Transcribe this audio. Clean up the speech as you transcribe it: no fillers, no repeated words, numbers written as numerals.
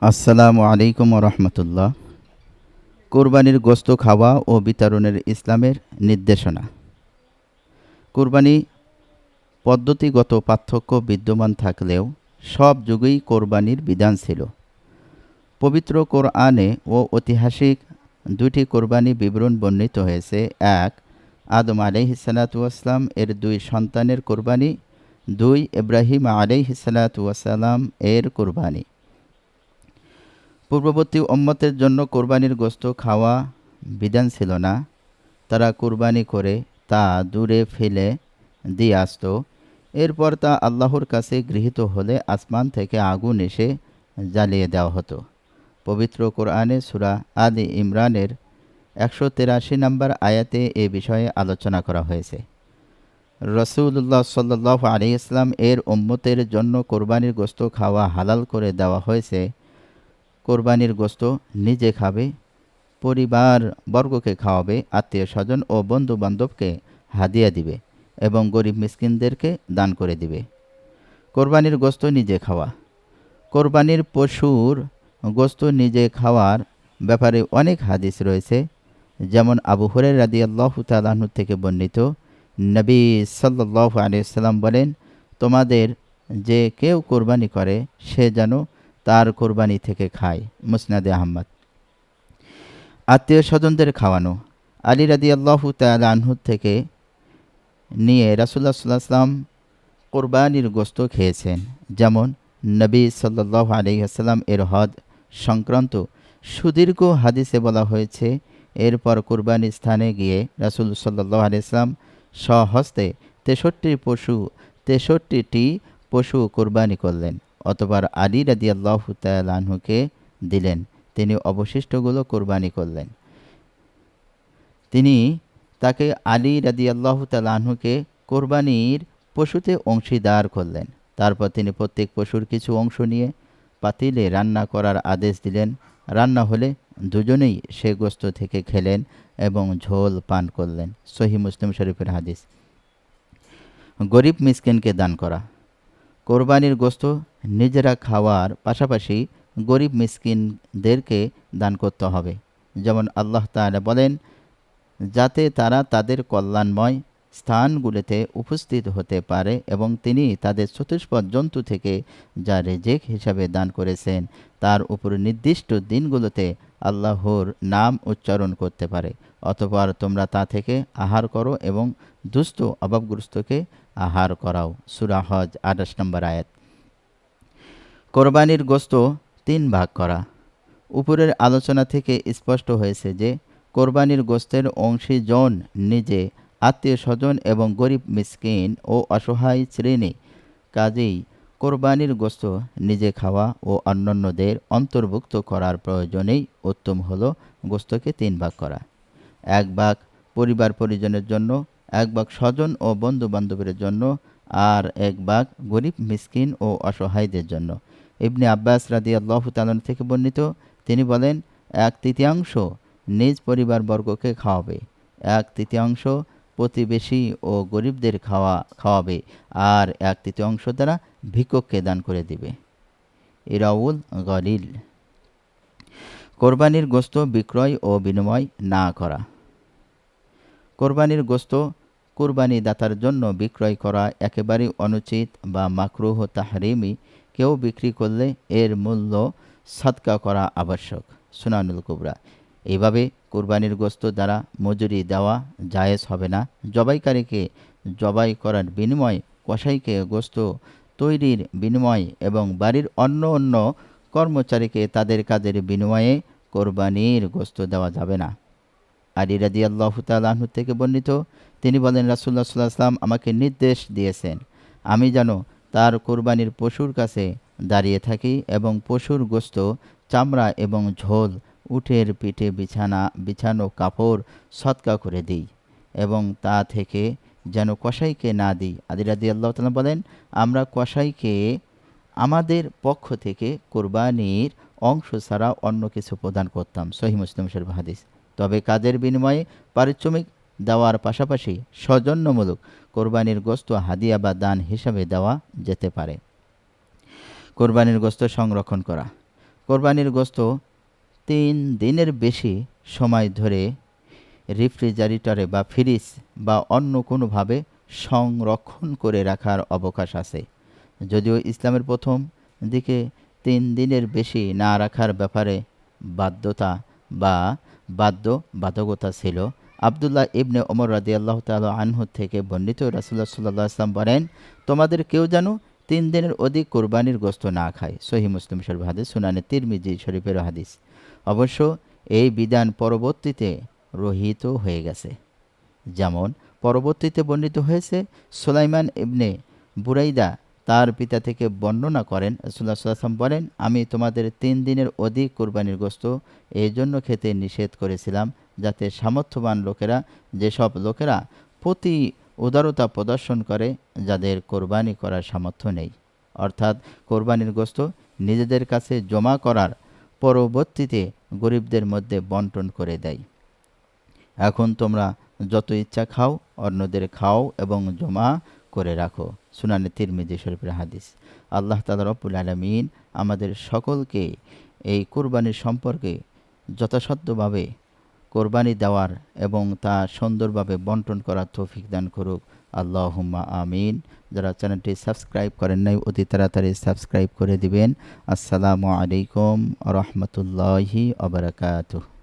আসসালামু আলাইকুম রহমতুল্লাহ। কুরবানির গোশত খাওয়া ও বিতরণের ইসলামের নির্দেশনা। কুরবানি পদ্ধতিগত পার্থক্য বিদ্যমান থাকলেও সব যুগেই কোরবানির বিধান ছিল। পবিত্র কোরআনে ও ঐতিহাসিক দুটি কোরবানি বিবরণ বর্ণিত হয়েছে। এক, আদম আলাইহিসসালাম এর দুই সন্তানের কোরবানি। দুই, ইব্রাহিম আলাইহিসসালাম এর কোরবানি। পূর্ববর্তী উম্মতের জন্য কোরবানির গোশত খাওয়া বিধান ছিল না। তারা কোরবানি করে তা দূরে ফেলে দিয়ে আসত। এরপর তা আল্লাহর কাছে গৃহীত হলে আসমান থেকে আগুন এসে জ্বালিয়ে দেওয়া হতো। পবিত্র কোরআনে সূরা আলে ইমরানের 183 নম্বর আয়াতে এ বিষয়ে আলোচনা করা হয়েছে। রাসূলুল্লাহ সাল্লাল্লাহু আলাইহি ওয়াসাল্লাম এর উম্মতের জন্য কোরবানির গোশত খাওয়া হালাল করে দেওয়া হয়েছে। কোরবানির গোশত নিজে খাবে, পরিবার বর্গকে খাওয়াবে, আত্মীয় স্বজন ও বন্ধু বান্ধবকে হাদিয়া দিবে এবং গরিব মিসকিনদেরকে দান করে দিবে। কোরবানির গোশত নিজে খাওয়া। কোরবানির পশুর গোশত নিজে খাওয়ার ব্যাপারে অনেক হাদিস রয়েছে। যেমন আবু হুরায়রা রাদিয়াল্লাহু তাআলা আনহু থেকে বর্ণিত, নবী সাল্লাল্লাহু আলাইহি ওয়াসাল্লাম বলেন, তোমাদের যে কেউ কোরবানি করে সে যেন তার কোরবানি থেকে খায়। মুসনাদে আহমদ। আত্মীয় স্বজনদের খাওয়ানো। আলী রাদিয়াল্লাহু তাআলা আনহু থেকে নিয়ে রাসূলুল্লাহ সাল্লাল্লাহু আলাইহি ওয়াসাল্লাম কোরবানির গোশত খেয়েছেন। যেমন নবী সাল্লাল্লাহু আলাইহি ওয়াসাল্লাম এর হজ সংক্রান্ত সুদীর্ঘ হাদিসে বলা হয়েছে, এরপর কোরবানির স্থানে গিয়ে রাসূল সাল্লাল্লাহু আলাইহি ওয়াসাল্লাম স্বহস্তে 63টি পশু কোরবানি করলেন। অতঃপর আলী রাদিয়াল্লাহু তাআলা আনহুকে দিলেন। তিনি অবশিষ্টগুলো কোরবানি করলেন। তিনি তাকে আলী রাদিয়াল্লাহু তাআলা আনহুকে কোরবানির পশুতে অংশীদার করলেন। তারপর তিনি প্রত্যেক পশুর কিছু অংশ নিয়ে পাতিলে রান্না করার আদেশ দিলেন। রান্না হলে দুজনেই সে গোশত থেকে খেলেন এবং ঝোল পান করলেন। সহিহ মুসলিম শরীফের হাদিস। গরিব মিসকিনকে দান করা। কোরবানির গোশত নিজেরা খাওয়ার পাশাপাশি গরিব মিসকিনদেরকে দান করতে হবে। যেমন আল্লাহ তাআলা বলেন, যাতে তারা তাদের কল্যাণময় স্থানগুলিতে উপস্থিত হতে পারে এবং তিনি তাদের চতুষ্পদ জন্তু থেকে যা রিজিক হিসাবে দান করেছেন তার উপর নির্দিষ্ট দিনগুলোতে আল্লাহর নাম উচ্চারণ করতে পারে। অতঃপর তোমরা তা থেকে আহার করো এবং দুস্থ অভাবগ্রস্তকে আহার করাও। সূরা হজ 28 নম্বর আয়াত। কোরবানির গোশত 3 ভাগ করা। উপরের আলোচনা থেকে স্পষ্ট হয়েছে যে কোরবানির গোশতের অংশীজন নিজে, আত্মীয় স্বজন এবং গরিব মিসকিন ও অসহায় শ্রেণী। কাজেই কোরবানির গোশত নিজে খাওয়া ও অন্যান্যদের অন্তর্ভুক্ত করার প্রয়োজনেই উত্তম হলো গোশতকে 3 ভাগ করা। 1 ভাগ পরিবার পরিজনের জন্য, 1 ভাগ স্বজন ও বন্ধু বান্ধবের জন্য, আর 1 ভাগ গরিব মিসকিন ও অসহায়দের জন্য। ইবনে আব্বাস রাদিয়াল্লাহু তাআলা থেকে বর্ণিত, তিনি বলেন, 1/3 নিজ পরিবারবর্গকে খাওয়াবে, 1/3 প্রতিবেশী ও গরিবদের খাওয়াবে, আর 1/3 দ্বারা ভিক্ষুককে দান করে দিবে। ইরাউল গলিল। কোরবানির গোশত বিক্রয় ও বিনিময় না করা। কোরবানির গোশত কোরবানি দাতার জন্য বিক্রয় করা একেবারেই অনুচিত বা মাকরুহ তাহরিমি। কেউ বিক্রি করলে এর মূল্য সদকা করা আবশ্যক। সুনানুল কুবরা। এইভাবে কোরবানির গোশত দ্বারা মজুরি দেওয়া জায়েজ হবে না। জবাইকারীকে জবাই করার বিনিময়ে, কসাইকে গোশত তৈরির বিনিময়ে এবং বাড়ির অন্য কর্মচারীকে তাদের কাজের বিনিময়ে কোরবানির গোশত দেওয়া যাবে না। আলী রাদিয়াল্লাহু তাআলা আনহু থেকে বর্ণিত, তিনি বলেন, রাসূলুল্লাহ সাল্লাল্লাহু আলাইহি ওয়াসাল্লাম আমাকে নির্দেশ দিয়েছেন আমি যেন তার কোরবানির পশুর কাছে দাঁড়িয়ে থাকি এবং পশুর গোশত, চামড়া এবং ঝোল, উটের পিঠে বিছানো কাপড় সদকা করে দিই এবং তা থেকে যেন কসাইকে না দিই। আলী রাদিয়াল্লাহু তাআলা বলেন, আমরা কসাইকে আমাদের পক্ষ থেকে কোরবানির অংশ ছাড়া অন্য কিছু প্রদান করতাম। সহিহ মুসলিম শরীফ হাদিস। তবে কাজের বিনিময়ে পারিশ্রমিক দেওয়ার পাশাপাশি সৌজন্যমূলক কোরবানির গোশত হাদিয়া বা দান হিসাবে দেওয়া যেতে পারে। কোরবানির গোশত সংরক্ষণ করা। কোরবানির গোশত 3 দিনের বেশি সময় ধরে রেফ্রিজারেটরে বা ফ্রিজ বা অন্য কোনোভাবে সংরক্ষণ করে রাখার অবকাশ আছে। যদিও ইসলামের প্রথম দিকে 3 দিনের বেশি না রাখার ব্যাপারে বাধ্যতা বা বাধ্যবাধকতা ছিল। আবদুল্লাহ ইবনে ওমর রাদিয়াল্লাহু তাআলা আনহু থেকে বর্ণিত, রাসূলুল্লাহ সাল্লাল্লাহু আলাইহি ওয়াসাল্লাম বলেন, তোমাদের কেউ যেন 3 দিনের অধিক কোরবানির গোশত না খায়। সহিহ মুসলিম শরীফ হাদিস, সুনানে তিরমিজি শরীফের হাদিস। অবশ্য এই বিধান পরবর্তীতে রহিত হয়ে গেছে। যেমন পরবর্তীতে বর্ণিত হয়েছে, সুলাইমান ইবনে বুরাইদা তার পিতা থেকে বর্ণনা করেন, রাসূলুল্লাহ সাল্লাল্লাহু আলাইহি ওয়াসাল্লাম বলেন, আমি তোমাদের 3 দিনের অধিক কোরবানির গোশত এই জন্য খেতে নিষেধ করেছিলাম, যাতে সামর্থ্যবান লোকেরা, যেসব লোকেরা প্রতি উদারতা প্রদর্শন করে, যাদের কোরবানি করার সামর্থ্য নেই, অর্থাৎ কোরবানির গোশত নিজেদের কাছে জমা করার পরবর্তীতে গরিবদের মধ্যে বন্টন করে দেয়। এখন তোমরা যত ইচ্ছা খাও, অন্যদের খাও এবং জমা করে রাখো। সুনানে তিরমিজি শরীফের হাদিস। আল্লাহ তাআলা রব্বুল আলামিন আমাদের সকলকে এই কোরবানির সম্পর্কে যথাসাধ্যভাবে কোরবানি দেওয়ার এবং তা সুন্দরভাবে বন্টন করার তৌফিক দান করুক। আল্লাহুম্মা আমিন। যারা চ্যানেলটি সাবস্ক্রাইব করেন নাই, অতি তাড়াতাড়ি সাবস্ক্রাইব করে দিবেন। আসসালামু আলাইকুম ওয়া রাহমাতুল্লাহি ওয়া বারাকাতুহু।